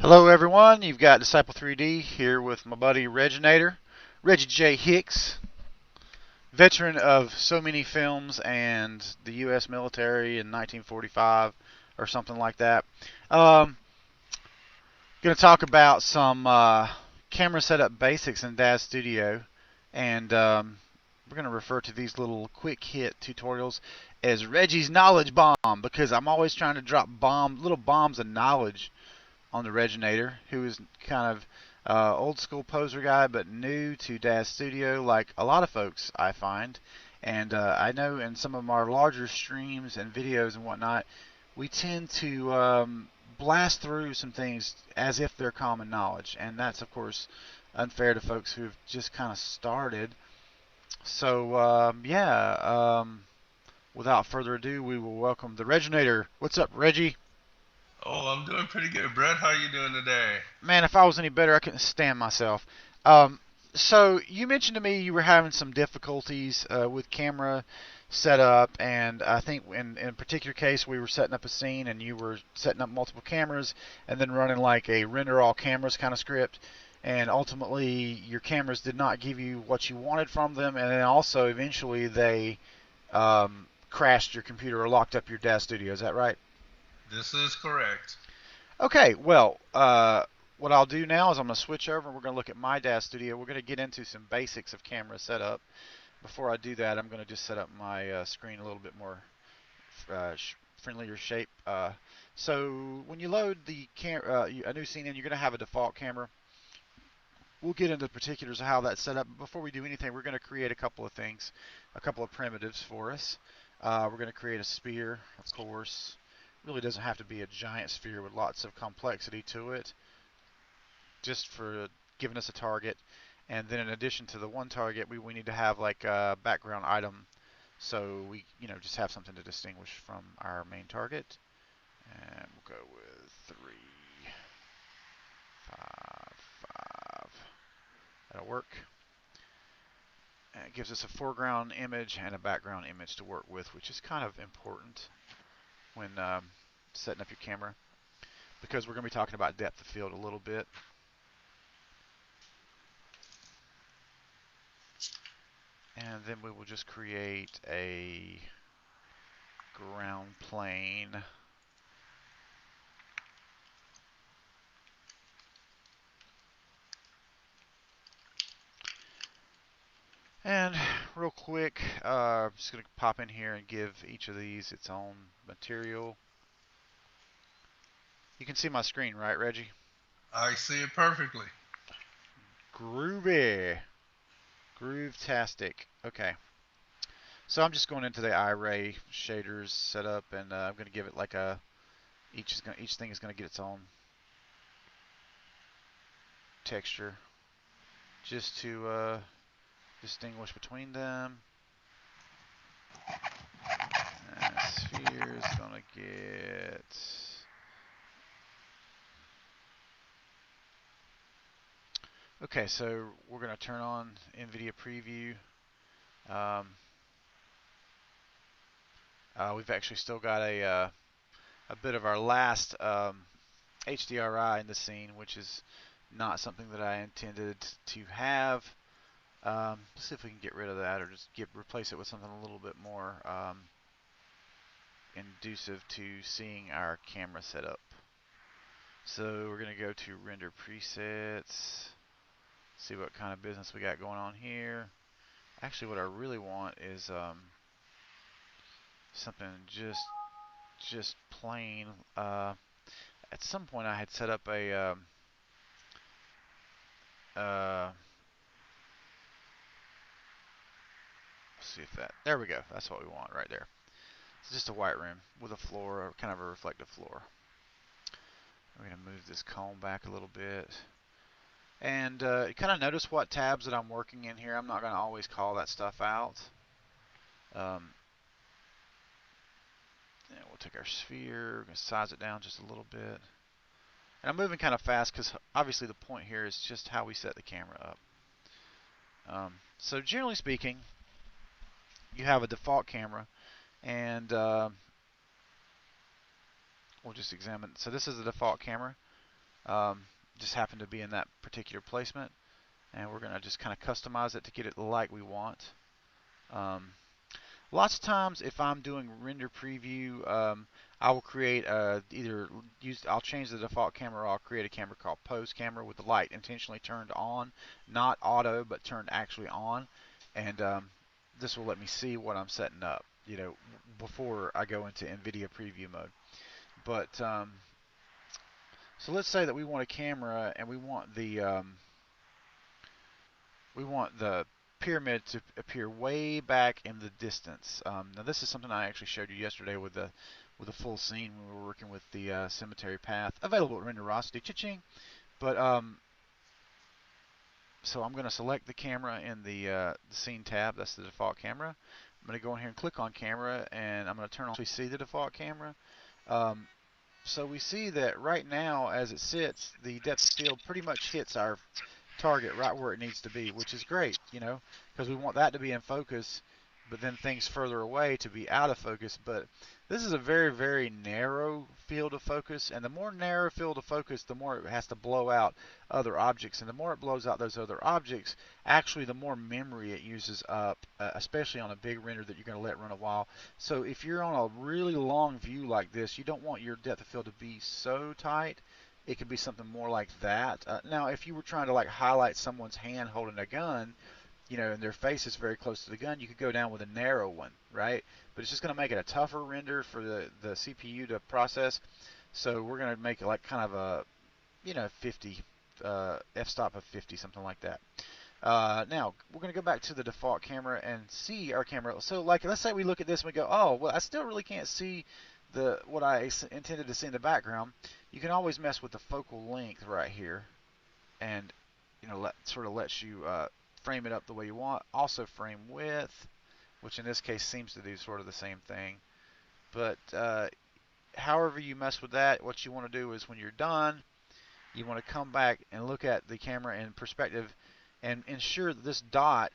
Hello everyone, you've got Diciple3D here with my buddy Reginator, Reggie J. Hicks, veteran of so many films and the U.S. military in 1945 or something like that. Um, going to talk about some camera setup basics in Daz Studio, and we're going to refer to these little quick hit tutorials as Reggie's Knowledge Bomb because I'm always trying to drop little bombs of knowledge on the Reginator, who is kind of old school poser guy, but new to Daz Studio, like a lot of folks I find. And I know in some of our larger streams and videos and whatnot, we tend to blast through some things as if they're common knowledge, and that's of course unfair to folks who've just kind of started. So without further ado, we will welcome the Reginator. What's up, Reggie? Oh, I'm doing pretty good, Brett. How you doing today? Man, if I was any better, I couldn't stand myself. Um, so you mentioned to me you were having some difficulties with camera setup, and I think in a particular case we were setting up a scene, and you were setting up multiple cameras, and then running like a render all cameras kind of script, and ultimately your cameras did not give you what you wanted from them, and then also eventually they crashed your computer or locked up your Daz Studio. Is that right? This is correct. Okay, well, what I'll do now is I'm going to switch over and we're going to look at my Daz Studio. We're going to get into some basics of camera setup. Before I do that, I'm going to just set up my screen a little bit more friendlier shape. So when you load a new scene in, you're going to have a default camera. We'll get into the particulars of how that's set up. But before we do anything, we're going to create a couple of things, a couple of primitives for us. We're going to create a sphere, of course. Really doesn't have to be a giant sphere with lots of complexity to it, just for giving us a target. And then in addition to the one target, we need to have like a background item, so we just have something to distinguish from our main target. And we'll go with 355. That'll work. And it gives us a foreground image and a background image to work with, which is kind of important when setting up your camera, because we're going to be talking about depth of field a little bit. And then we will just create a ground plane. And real quick, I'm just going to pop in here and give each of these its own material. You can see my screen, right, Reggie? I see it perfectly. Groovy. Groove-tastic. Okay. So I'm just going into the iRay shaders setup, and I'm going to give it like each thing is going to get its own texture, just to distinguish between them. Sphere is going to get... Okay, so we're going to turn on NVIDIA Preview. Um, we've actually still got a bit of our last HDRI in the scene, which is not something that I intended to have. Let's see if we can get rid of that, or just replace it with something a little bit more inducive to seeing our camera setup. So we're going to go to Render Presets, see what kind of business we got going on here. Actually, what I really want is something just plain. At some point, I had set up a let's see if that. There we go. That's what we want right there. It's just a white room with a floor, or kind of a reflective floor. We're going to move this cone back a little bit. And kind of notice what tabs that I'm working in here. I'm not going to always call that stuff out. We'll take our sphere, we're going to size it down just a little bit. And I'm moving kind of fast because obviously the point here is just how we set the camera up. So generally speaking, you have a default camera, and we'll just examine. So this is the default camera. Just happened to be in that particular placement, and we're going to just kind of customize it to get it like we want. Lots of times, if I'm doing render preview, I will create I'll change the default camera, or I'll create a camera called pose camera with the light intentionally turned on, not auto, but turned actually on, and this will let me see what I'm setting up, before I go into NVIDIA preview mode. But so let's say that we want a camera and we want the pyramid to appear way back in the distance. Now this is something I actually showed you yesterday with the full scene when we were working with the cemetery path, available at Renderosity. Cha-ching! But so I'm going to select the camera in the scene tab. That's the default camera. I'm going to go in here and click on camera, and I'm going to turn on. We see the default camera. So we see that right now, as it sits, the depth of field pretty much hits our target right where it needs to be, which is great, because we want that to be in focus, but then things further away to be out of focus. But this is a very, very narrow field of focus, and the more narrow field of focus, the more it has to blow out other objects, and the more it blows out those other objects, actually the more memory it uses up, especially on a big render that you're going to let run a while. So if you're on a really long view like this, you don't want your depth of field to be so tight. It could be something more like that. Now, if you were trying to like highlight someone's hand holding a gun, and their face is very close to the gun, you could go down with a narrow one, right? But it's just going to make it a tougher render for the CPU to process. So we're going to make it like kind of a, 50, f-stop of 50, something like that. Now, we're going to go back to the default camera and see our camera. So, like, let's say we look at this and we go, oh, well, I still really can't see what I intended to see in the background. You can always mess with the focal length right here, and sort of lets you frame it up the way you want. Also frame width, which in this case seems to do sort of the same thing. But however you mess with that, what you want to do is when you're done, you want to come back and look at the camera in perspective and ensure that this dot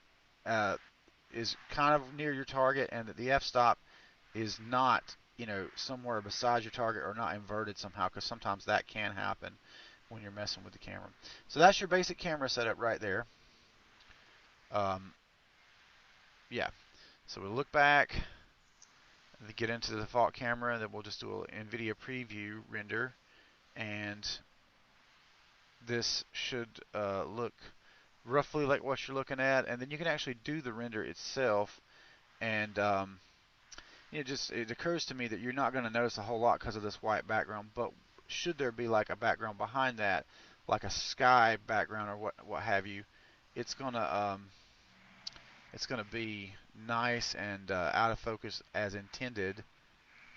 is kind of near your target, and that the f-stop is not somewhere beside your target or not inverted somehow, because sometimes that can happen when you're messing with the camera. So that's your basic camera setup right there. Yeah, so we'll look back and get into the default camera, and then we'll just do an NVIDIA preview render, and this should look roughly like what you're looking at, and then you can actually do the render itself. And it occurs to me that you're not going to notice a whole lot because of this white background, but should there be like a background behind that, like a sky background or what have you, it's gonna be nice and out of focus as intended.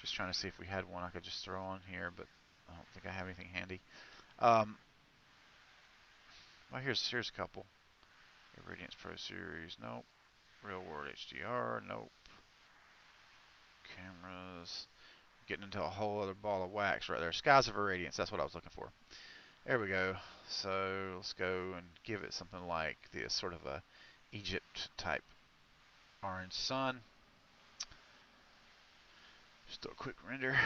Just trying to see if we had one I could just throw on here, but I don't think I have anything handy. Well, here's a couple. Radiance Pro Series, nope. Real World HDR, nope. Cameras, getting into a whole other ball of wax right there. Skies of Irradiance, that's what I was looking for. There we go. So let's go and give it something like this, sort of a Egypt type orange sun. Just do a quick render.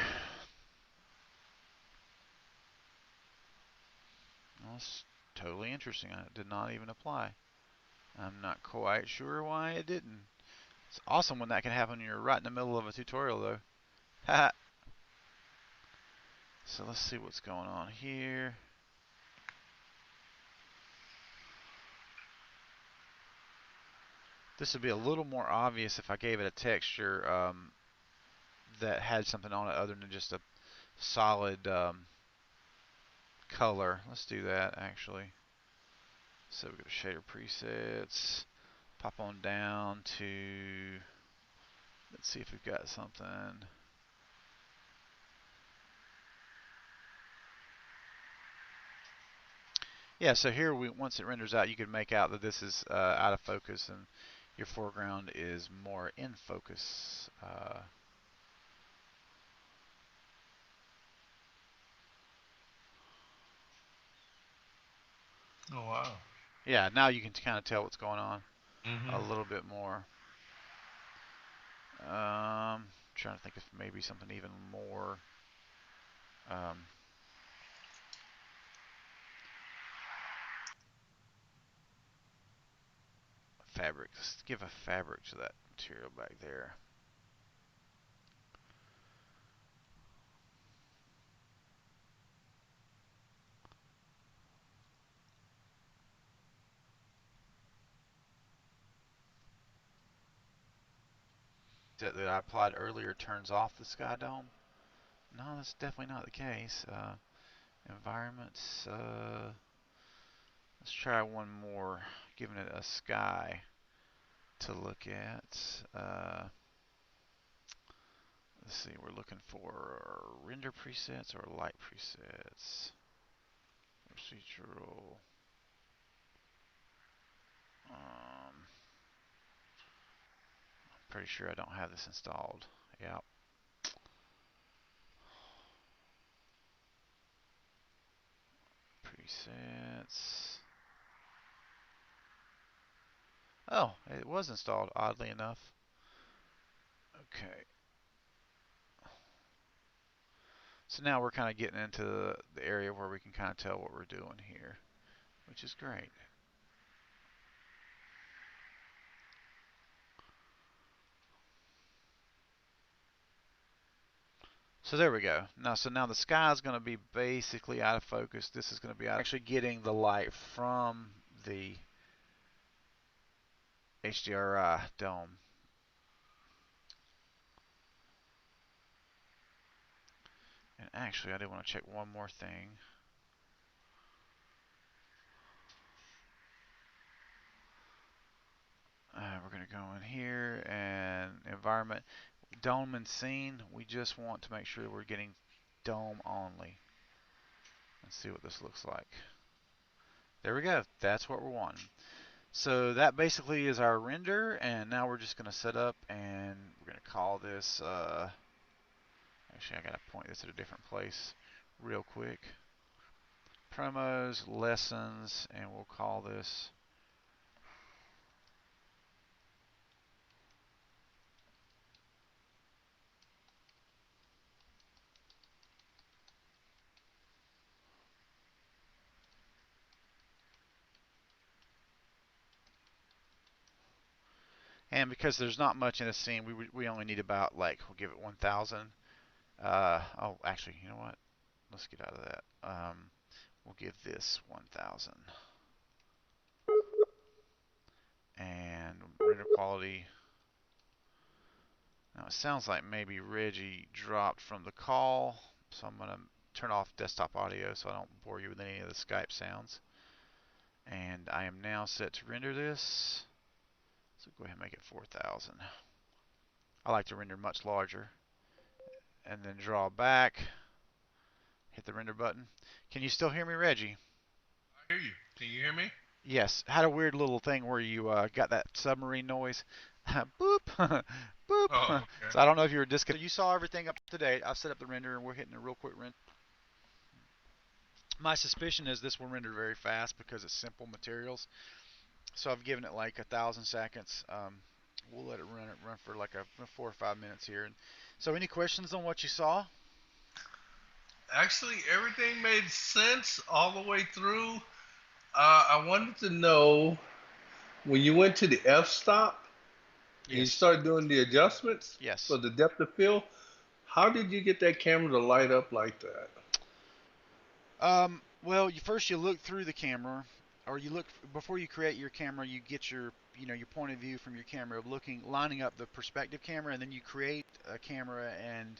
That's totally interesting. It did not even apply. I'm not quite sure why it didn't. It's awesome when that can happen when you're right in the middle of a tutorial, though. Haha. So let's see what's going on here. This would be a little more obvious if I gave it a texture that had something on it other than just a solid color. Let's do that, actually. So we go to shader presets, pop on down to, let's see if we've got something. Yeah, so here once it renders out, you can make out that this is out of focus and your foreground is more in focus. Oh wow. Yeah, now you can kind of tell what's going on a Mhm. little bit more. Trying to think of maybe something even more. Um, fabric. Let's give a fabric to that material back there. That I applied earlier turns off the sky dome. No, that's definitely not the case. Environments. Let's try one more, giving it a sky to look at. Let's see, we're looking for render presets or light presets. Procedural. Pretty sure I don't have this installed. Yep. Presets. Oh, it was installed, oddly enough. Okay. So now we're kind of getting into the area where we can kind of tell what we're doing here, which is great. So there we go. Now the sky is going to be basically out of focus. This is going to be actually getting the light from the HDRI dome. And actually, I did want to check one more thing. We're going to go in here and environment, dome and scene. We just want to make sure we're getting dome only. Let's see what this looks like. There we go. That's what we're wanting. So that basically is our render, and now we're just going to set up, and we're going to call this, actually I got to point this at a different place real quick. Promos, lessons, and we'll call this and because there's not much in the scene, we only need about, like, we'll give it 1,000. Oh, actually, you know what? Let's get out of that. We'll give this 1,000. And render quality. Now it sounds like maybe Reggie dropped from the call, so I'm going to turn off desktop audio so I don't bore you with any of the Skype sounds. And I am now set to render this. So go ahead and make it 4,000. I like to render much larger. And then draw back. Hit the render button. Can you still hear me, Reggie? I hear you. Can you hear me? Yes. Had a weird little thing where you got that submarine noise. Boop. Boop. Oh, okay. So I don't know if you were disconnected. You saw everything up to date. I've set up the render and we're hitting a real quick render. My suspicion is this will render very fast because it's simple materials. So I've given it like 1,000 seconds. We'll let it run for like 4 or 5 minutes here. And so any questions on what you saw? Actually, everything made sense all the way through. I wanted to know when you went to the f-stop and you Yes. started doing the adjustments Yes. for the depth of field, how did you get that camera to light up like that? Well, first you look through the camera, or you look before you create your camera. You get your your point of view from your camera, lining up the perspective camera, and then you create a camera. And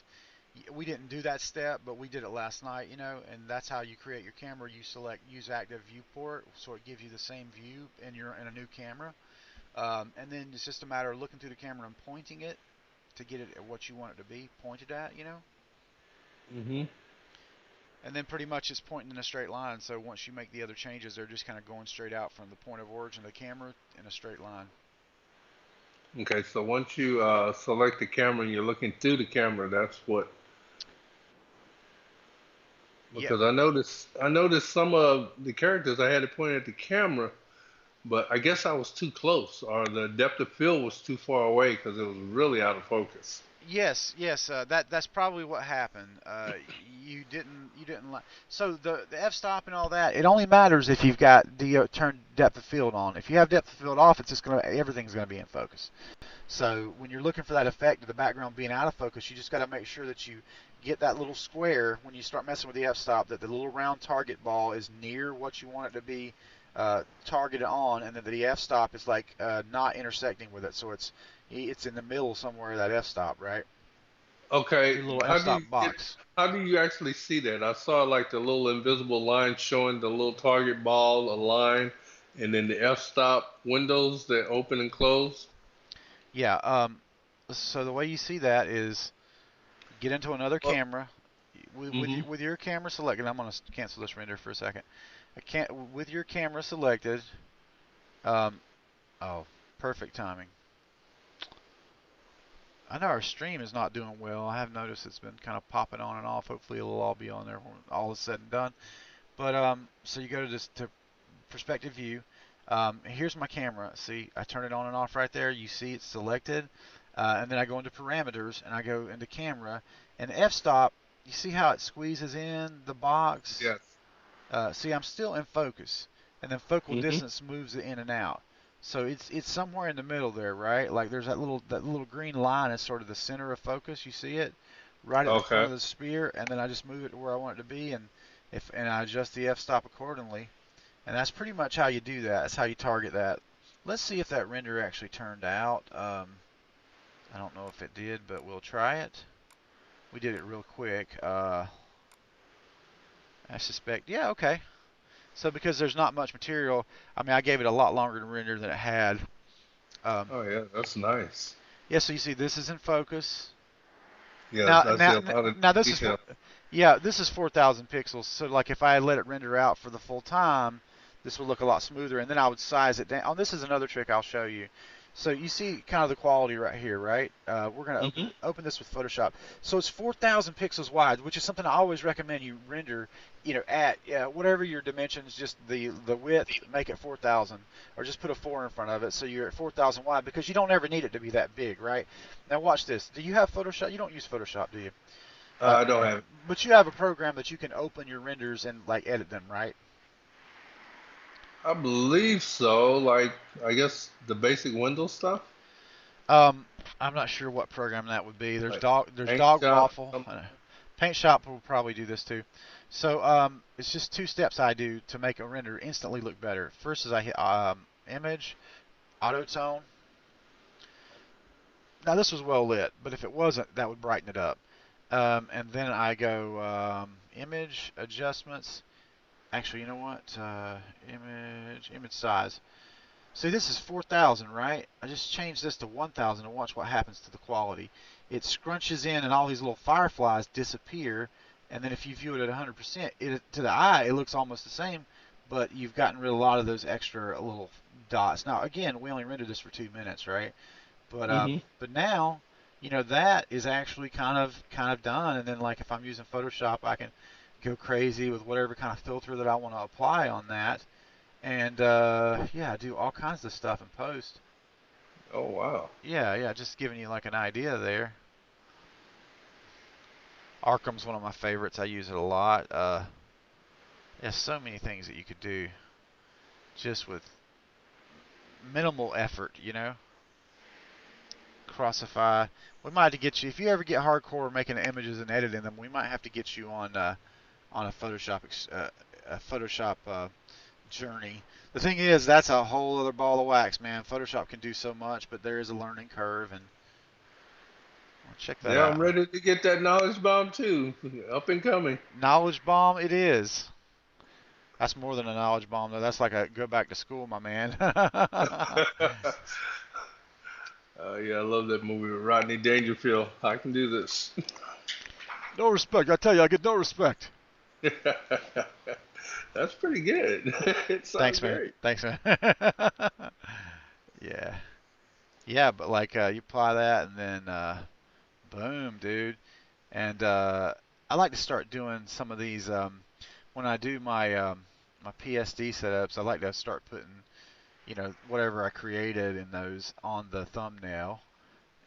we didn't do that step, but we did it last night, and that's how you create your camera. You select use active viewport, so it gives you the same view, and you're in a new camera. And then it's just a matter of looking through the camera and pointing it to get it at what you want it to be pointed at, Mm-hmm. And then pretty much it's pointing in a straight line. So once you make the other changes, they're just kind of going straight out from the point of origin of the camera in a straight line. Okay, so once you select the camera and you're looking through the camera, that's what. Yep. Because I noticed some of the characters I had to point at the camera, but I guess I was too close, or the depth of field was too far away because it was really out of focus. Yes, yes, that's probably what happened. You didn't like so the f-stop and all that. It only matters if you've got the turn depth of field on. If you have depth of field off, it's just gonna everything's gonna be in focus. So when you're looking for that effect of the background being out of focus, you just got to make sure that you get that little square when you start messing with the f-stop, that the little round target ball is near what you want it to be targeted on, and then the f-stop is like not intersecting with it, so it's in the middle somewhere of that f-stop, right? Okay, Your little how do you f-stop get? box. How do you actually see that? I saw like the little invisible line showing the little target ball, a line, and then the f-stop windows that open and close. Yeah. So the way you see that is get into another Well, camera with mm-hmm. with your camera selected. I'm gonna cancel this render for a second. I can't with your camera selected. Um, oh, perfect timing. I know our stream is not doing well. I have noticed it's been kind of popping on and off. Hopefully it'll all be on there when all is said and done. But so you go to this to perspective view. Here's my camera. See, I turn it on and off right there. You see it's selected. And then I go into parameters and I go into camera. And f-stop, you see how it squeezes in the box? Yes. See, I'm still in focus, and then focal Mm-hmm. distance moves it in and out. So it's somewhere in the middle there, right? Like there's that little green line is sort of the center of focus. You see it right at the front Okay. of the sphere, and then I just move it to where I want it to be, and if and I adjust the f-stop accordingly. And that's pretty much how you do that. That's how you target that. Let's see if that render actually turned out. I don't know if it did, but we'll try it. We did it real quick. I suspect, yeah, okay. So because there's not much material, I mean, I gave it a lot longer to render than it had. Um, Oh yeah, that's nice. yeah, so you see this is in focus. Yes, Now, I see now, a lot of now this is detail. for, yeah, this is 4,000 pixels. So like if I let it render out for the full time, this would look a lot smoother. And then I would size it down. Oh, this is another trick I'll show you. So you see kind of the quality right here, right? We're gonna Mm-hmm. open this with Photoshop. So it's 4,000 pixels wide, which is something I always recommend you render. At whatever your dimensions, just the width, make it 4,000, or just put a 4 in front of it, so you're at 4,000 wide because you don't ever need it to be that big, right? Now watch this. Do you have Photoshop? You don't use Photoshop, do you? I don't have it. But you have a program that you can open your renders and like edit them, right? I believe so. Like, I guess the basic Windows stuff, Um, I'm not sure what program that would be. There's like Dog Paint Shop, Waffle. something. Paint Shop will probably do this too. So it's just two steps I do to make a render instantly look better. First is I hit Image, Auto Tone. Now this was well lit, but if it wasn't, that would brighten it up. And then I go Image Adjustments. Actually, you know what? Image size. See, this is 4,000, right? I just changed this to 1,000 and watch what happens to the quality. It scrunches in and all these little fireflies disappear. And then if you view it at 100%, to the eye, it looks almost the same, but you've gotten rid of a lot of those extra little dots. Now, again, we only rendered this for 2 minutes, right? Mm-hmm. But now, that is actually kind of done. And then like if I'm using Photoshop, I can go crazy with whatever kind of filter that I want to apply on that, and yeah, do all kinds of stuff in post. Oh wow. Yeah, yeah, just giving you like an idea there. Arkham's one of my favorites. I use it a lot. There's so many things that you could do just with minimal effort. Crossify. We might have to get you if you ever get hardcore making images and editing them. We might have to get you on a Photoshop journey. The thing is, that's a whole other ball of wax, man. Photoshop can do so much, but there is a learning curve, and well, check that Yeah, I'm out. ready to get that knowledge bomb too. Up and coming. Knowledge bomb, it is. That's more than a knowledge bomb, though. That's like a go back to school, my man. Yeah, I love that movie with Rodney Dangerfield. I can do this. No respect. I tell you, I get no respect. That's pretty good. It sounds Thanks, man. great. Thanks, man. Yeah. Yeah, but like you apply that and then boom, dude. And I like to start doing some of these when I do my PSD setups. I like to start putting whatever I created in those on the thumbnail,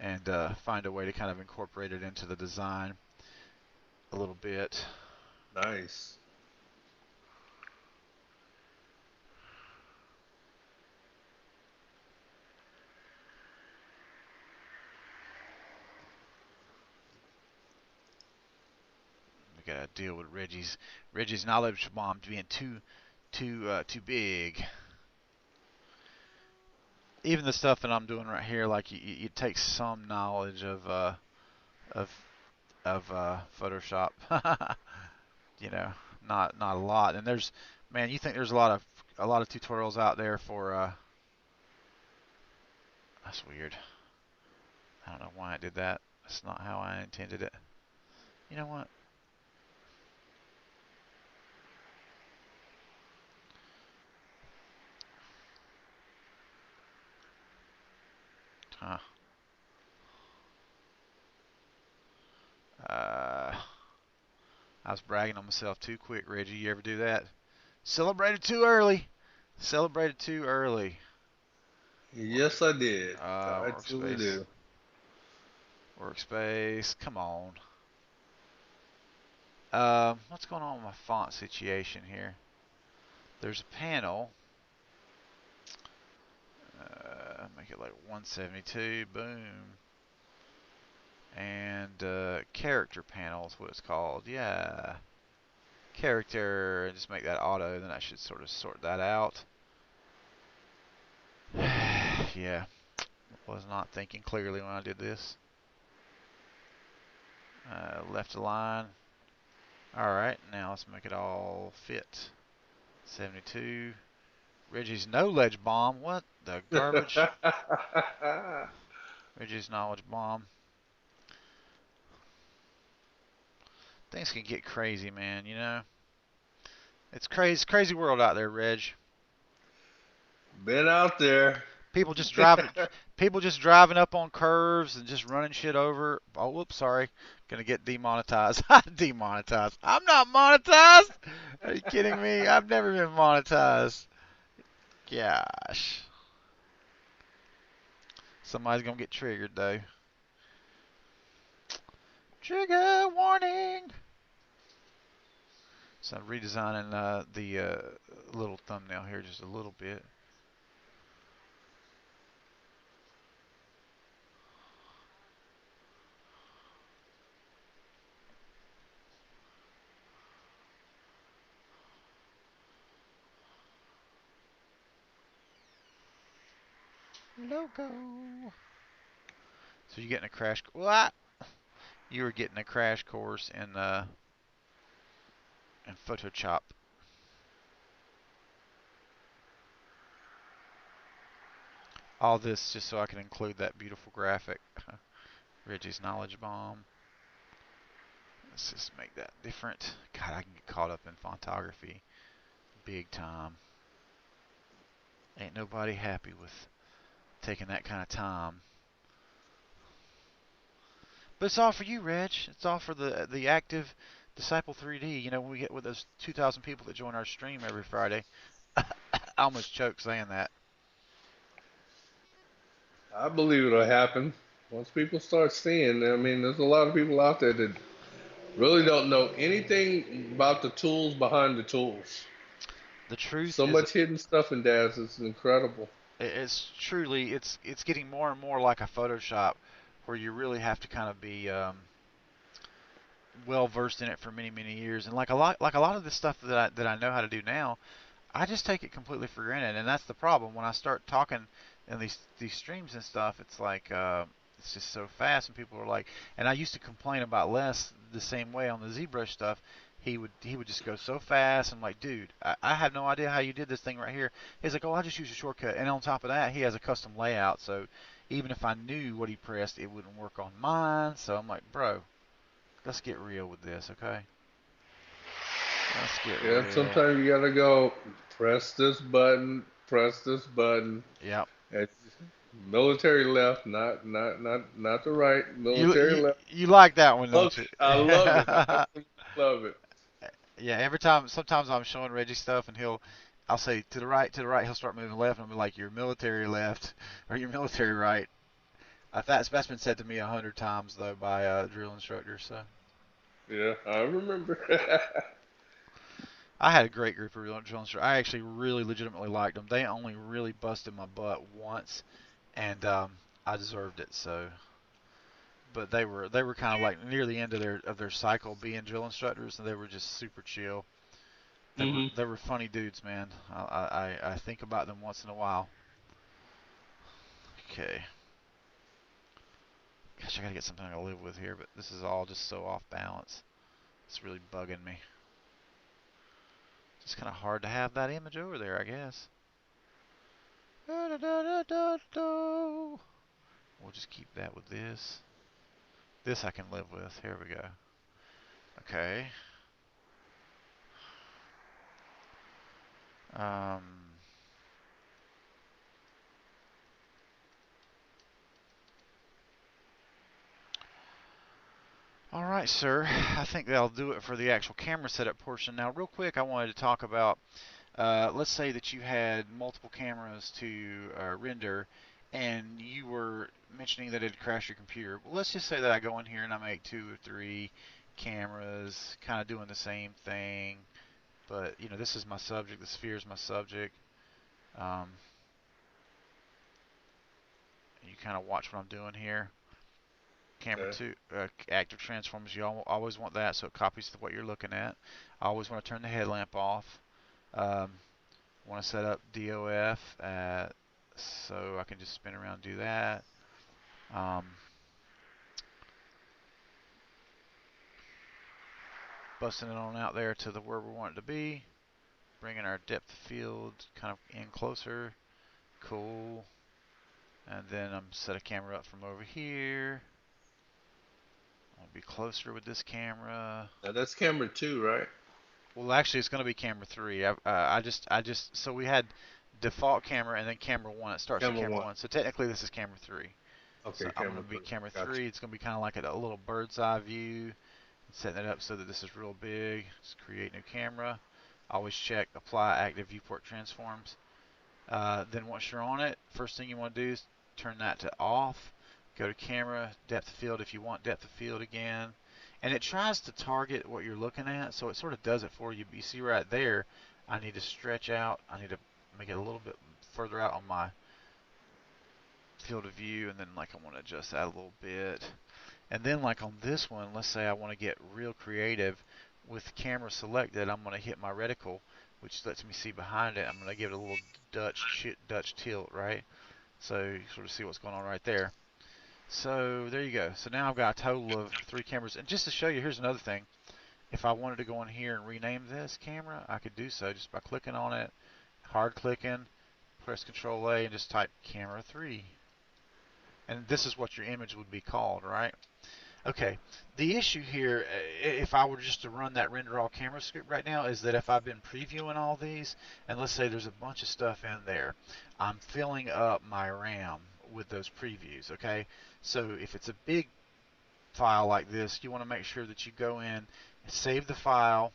and find a way to kind of incorporate it into the design a little bit. Nice. We gotta deal with Reggie's knowledge bomb being too big. Even the stuff that I'm doing right here, like it takes some knowledge of Photoshop. You know, not a lot. And there's, man, you think there's a lot of tutorials out there for that's weird. I don't know why I did that. That's not how I intended it. You know what? Huh. Uh, I was bragging on myself too quick, Reggie. You ever do that? Celebrated too early. Celebrated too early. Yes, I did. I truly Workspace. do. Workspace. Come on. What's going on with my font situation here? There's a panel. Make it like 172. Boom. And character panel is what it's called. Yeah. Character. Just make that auto. Then I should sort of sort that out. Yeah. Was not thinking clearly when I did this. Left align. Alright, now let's make it all fit. 72. Reggie's knowledge bomb. What the garbage? Reggie's knowledge bomb. Things can get crazy, man, you know? It's crazy world out there, Reg. Been out there. People just driving people just driving up on curves and just running shit over. Oh, whoops, sorry. Gonna get demonetized. Demonetized. I'm not monetized. Are you kidding me? I've never been monetized. Gosh. Somebody's gonna get triggered though. Trigger warning. So I'm redesigning the little thumbnail here just a little bit. Logo. So you're getting a crash. What? You were getting a crash course in Photoshop. All this just so I can include that beautiful graphic. Reggie's knowledge bomb. Let's just make that different. God, I can get caught up in fontography big time. Ain't nobody happy with taking that kind of time. But it's all for you, Reg. It's all for the active Diciple3D. You know, when we get with those 2,000 people that join our stream every Friday. I almost choked saying that. I believe it'll happen. Once people start seeing, I mean, there's a lot of people out there that really don't know anything about the tools behind the tools. The truth So is, much hidden stuff in Daz. It's incredible. it's truly, it's getting more and more like a Photoshop, where you really have to kind of be well versed in it for many years. And like a lot of the stuff that I know how to do now, I just take it completely for granted, and that's the problem. When I start talking in these streams and stuff, it's like it's just so fast, and people are like, and I used to complain about Les the same way on the ZBrush stuff. He would just go so fast. I'm like, dude, I have no idea how you did this thing right here. He's like, oh, I just use a shortcut, and on top of that, he has a custom layout, so even if I knew what he pressed, it wouldn't work on mine. So I'm like, bro, let's get real with this, okay? Let's get Yeah, real. sometimes you gotta go press this button. Yep. And military left, not the right. You Military you left. you like that one, Love don't you? it. I love it. I absolutely love it. Yeah, sometimes I'm showing Reggie stuff, and I'll say to the right, he'll start moving left, and I'll be like, your military left, or your military right. That's been said to me 100 times though by drill instructors. So Yeah, I remember. I had a great group of drill instructors. I actually really legitimately liked them. They only really busted my butt once, and I deserved it. So, but they were kind of like near the end of their cycle being drill instructors, and they were just super chill. They were Hmm. they were funny dudes, man. I think about them once in a while. Okay. Gosh, I gotta get something I can live with here, but this is all just so off balance. It's really bugging me. It's kind of hard to have that image over there, I guess. We'll just keep that with this. This I can live with. Here we go. Okay. Um. All right, sir. I think that'll do it for the actual camera setup portion. Now, real quick, I wanted to talk about. Let's say that you had multiple cameras to render, and you were mentioning that it crashed your computer. Well, let's just say that I go in here and I make 2 or 3 cameras, kind of doing the same thing. But this is my subject. The sphere is my subject. Um, you kind of watch what I'm doing here. Camera Okay. 2, active transforms. You always want that, so it copies to what you're looking at. I always want to turn the headlamp off. Um, want to set up DOF so I can just spin around and do that. Um, busting it on out there to where we want it to be. Bringing our depth of field kind of in closer. Cool. And then I'm set a camera up from over here. I'll be closer with this camera. Now that's camera two, right? Well, actually, it's going to be camera 3. So we had default camera and then camera 1. It starts at Camera camera one. 1. So technically, this is camera 3. So Okay, I'm going camera to be three. camera Gotcha. 3. It's going to be kind of like a little bird's eye view. Setting it up so that this is real big. Just create new camera. Always check apply active viewport transforms. Then once you're on it, first thing you want to do is turn that to off. Go to camera, depth of field if you want depth of field again. And it tries to target what you're looking at, so it sort of does it for you. But you see right there, I need to stretch out. I need to make it a little bit further out on my field of view, and then like I want to adjust that a little bit. And then like on this one, let's say I want to get real creative with camera selected, I'm going to hit my reticle, which lets me see behind it. I'm going to give it a little Dutch tilt, right? So you sort of see what's going on right there. So there you go. So now I've got a total of 3 cameras. And just to show you, here's another thing. If I wanted to go in here and rename this camera, I could do so just by clicking on it, hard clicking, press Control A, and just type camera 3. And this is what your image would be called, right? Okay, the issue here, if I were just to run that render all camera script right now, is that if I've been previewing all these, and let's say there's a bunch of stuff in there, I'm filling up my RAM with those previews, okay? So if it's a big file like this, you want to make sure that you go in, save the file,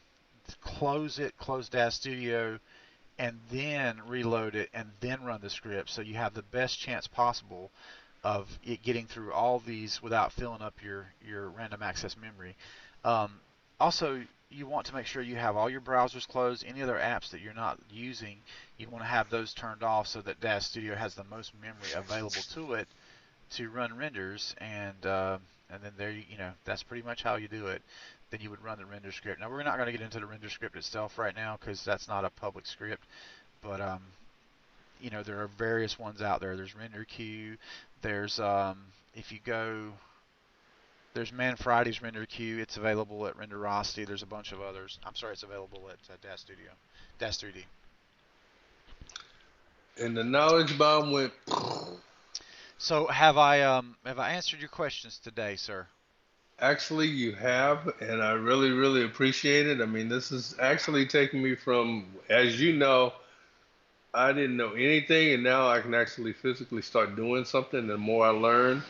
close it, close Daz Studio, and then reload it, and then run the script so you have the best chance possible of it getting through all these without filling up your random access memory. Um, Also, you want to make sure you have all your browsers closed. Any other apps that you're not using, you want to have those turned off so that Daz Studio has the most memory available to it to run renders. And then there that's pretty much how you do it. Then you would run the render script. Now we're not going to get into the render script itself right now because that's not a public script, but there are various ones out there. There's RenderQ. There's if you go, there's Man Friday's RenderQ. It's available at Renderosity. There's a bunch of others. I'm sorry, it's available at Daz Studio, Daz 3D. And the knowledge bomb went. So have I answered your questions today, sir? Actually, you have, and I really, really appreciate it. I mean, this is actually taking me from, as you know, I didn't know anything, and now I can actually physically start doing something. The more I learn,